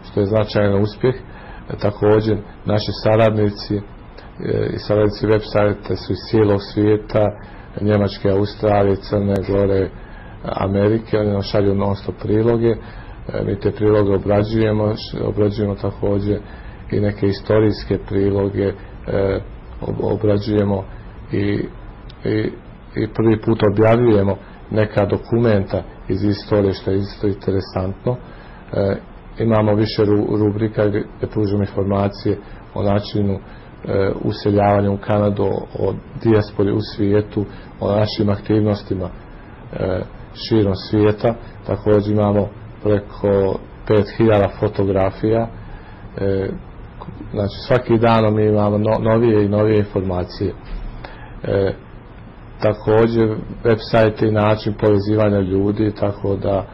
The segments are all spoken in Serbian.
što je značajan uspjeh. Također naši saradnici i saradnici web sajta su iz cijelog svijeta, Njemačke, Australije, Crne Gore, Amerike. Oni nam šalju non stop priloge, mi te priloge obrađujemo također i neke istorijske priloge obrađujemo i prvi put objavljujemo neka dokumenta iz istorije, što je isto interesantno. Imamo više rubrika gdje pružimo informacije o načinu useljavanja u Kanadu, o dijaspori u svijetu, o našim aktivnostima širom svijeta. Također imamo preko 5000 fotografija. Znači svaki dan mi imamo novije i novije informacije. Također web sajt je način povezivanja ljudi, tako da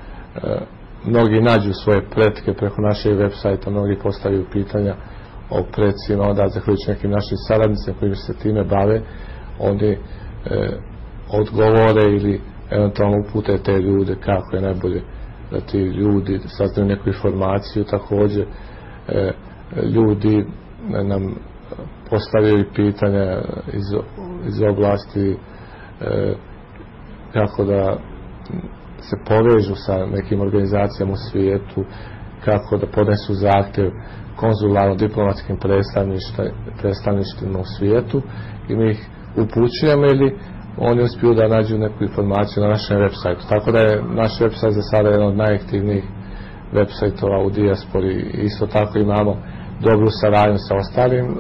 mnogi nađu svoje pretke preko našeg web sajta, mnogi postavljaju pitanja o predsima, onda zahvaljujući nekim našim saradnicima koji se time bave, oni odgovore ili eventualno upute te ljude kako je najbolje da ti ljudi saznaju neku informaciju. Također ljudi nam postavljaju pitanja iz oblasti kako da se povežu sa nekim organizacijama u svijetu, kako da podnesu zahtjev konzularno-diplomatskim predstavništvima u svijetu i mi ih upućujemo ili oni uspiju da nađu neku informaciju na našem web sajtu. Tako da je naš web sajt za sada jedan od najaktivnijih web sajtova u dijaspori. Isto tako imamo dobru saradnju sa ostalim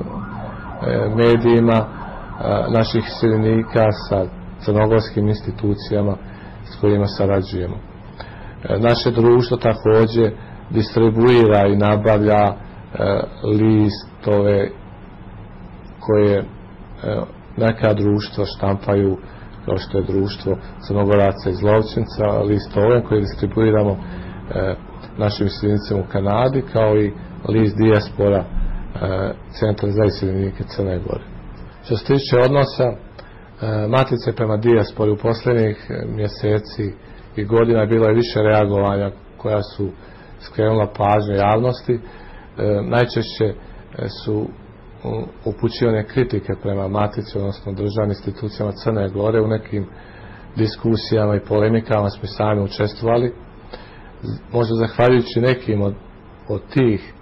medijima naših iseljenika, sa crnogorskim institucijama s kojima sarađujemo. Naše društvo također distribuira i nabavlja listove koje neka društva štampaju, kao što je društvo Crnogoraca iz Lovćenca, listove koje distribuiramo našim iseljenicima u Kanadi, kao i list dijaspora Centra za iseljenike Crne Gore. Što se tiče odnosa Matice prema dijaspori, u posljednjih mjeseci i godina bilo je više reagovanja koja su skrenula pažnju javnosti. Najčešće su upućivane kritike prema Matici, odnosno državnim institucijama Crne Gore. U nekim diskusijama i polemikama smo sami učestvovali. Možda zahvaljujući nekim od tih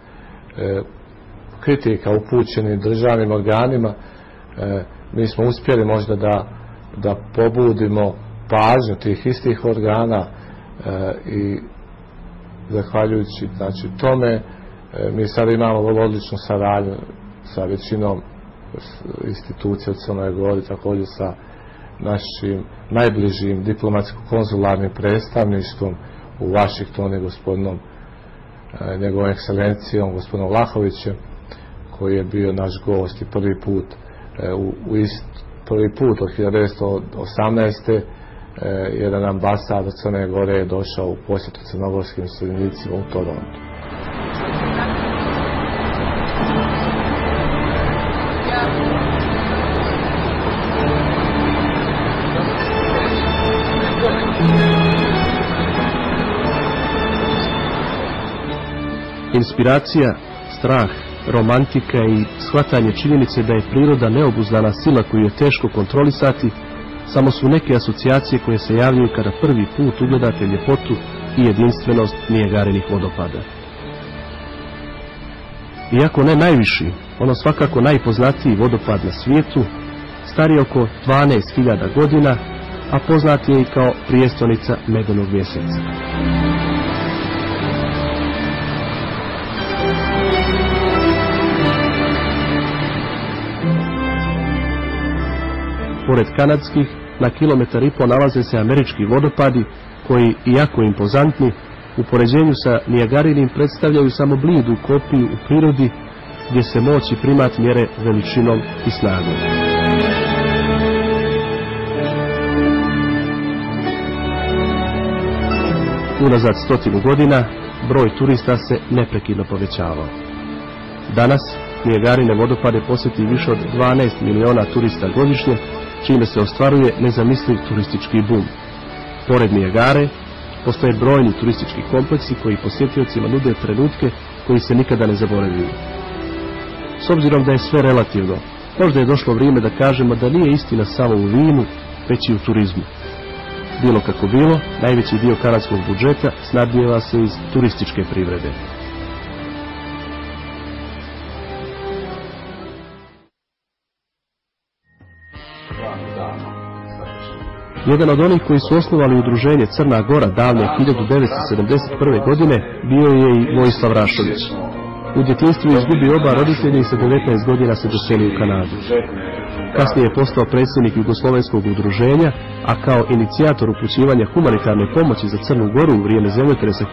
kritika upućenih državnim organima, mi smo uspjeli možda da pobudimo pažnju tih istih organa i zahvaljujući tome mi sad imamo vrlo odličnu saradnju sa većinom institucija u Crnoj Gori, također sa našim najbližim diplomatsko-konzularnim predstavništvom u Vašingtonu, gospodinom njegovom ekscelencijom, gospodinom Vlahovićem, koji je bio naš gost i prvi put od 1918. jedan ambasador Crne Gore je došao u posjetu crnogorskim iseljenicima u Torontu. Inspiracija, strah, romantika i shvatanje činjenice da je priroda neobuzdana sila koju je teško kontrolisati samo su neke asocijacije koje se javljaju kada prvi put ugledate ljepotu i jedinstvenost Nijagarinih vodopada. Iako ne najviši, ono svakako najpoznatiji vodopad na svijetu, star je oko 12.000 godina, a poznat je i kao prijestolnica Medenog mjeseca. Pored kanadskih, na 1,5 kilometra nalaze se američki vodopadi koji, iako impozantni, u poređenju sa Nijagarinim predstavljaju samo blidu kopiju u prirodi gdje se moć i primat mjere veličinom i snagom. Unazad 100 godina broj turista se neprekidno povećavao. Danas Nijagarine vodopade posjeti više od 12 miliona turista godišnje, čime se ostvaruje nezamisliv turistički bum. Pored Nijagare postoje brojni turistički kompleksi koji posjetiocima nude trenutke koji se nikada ne zaboravljaju. S obzirom da je sve relativno, možda je došlo vrijeme da kažemo da nije istina samo u vinu, već i u turizmu. Bilo kako bilo, najveći dio kanadskog budžeta snabdijeva se iz turističke privrede. Jedan od onih koji su osnovali udruženje Crna Gora davne 1971. godine bio je i Vojislav Rašović. U djetinjstvu je izgubio oba roditelja i sa 19 godina se doselio u Kanadu. Kasnije je postao predsjednik Jugoslovenskog udruženja, a kao inicijator upućivanja humanitarne pomoći za Crnu Goru u vrijeme zemljotresa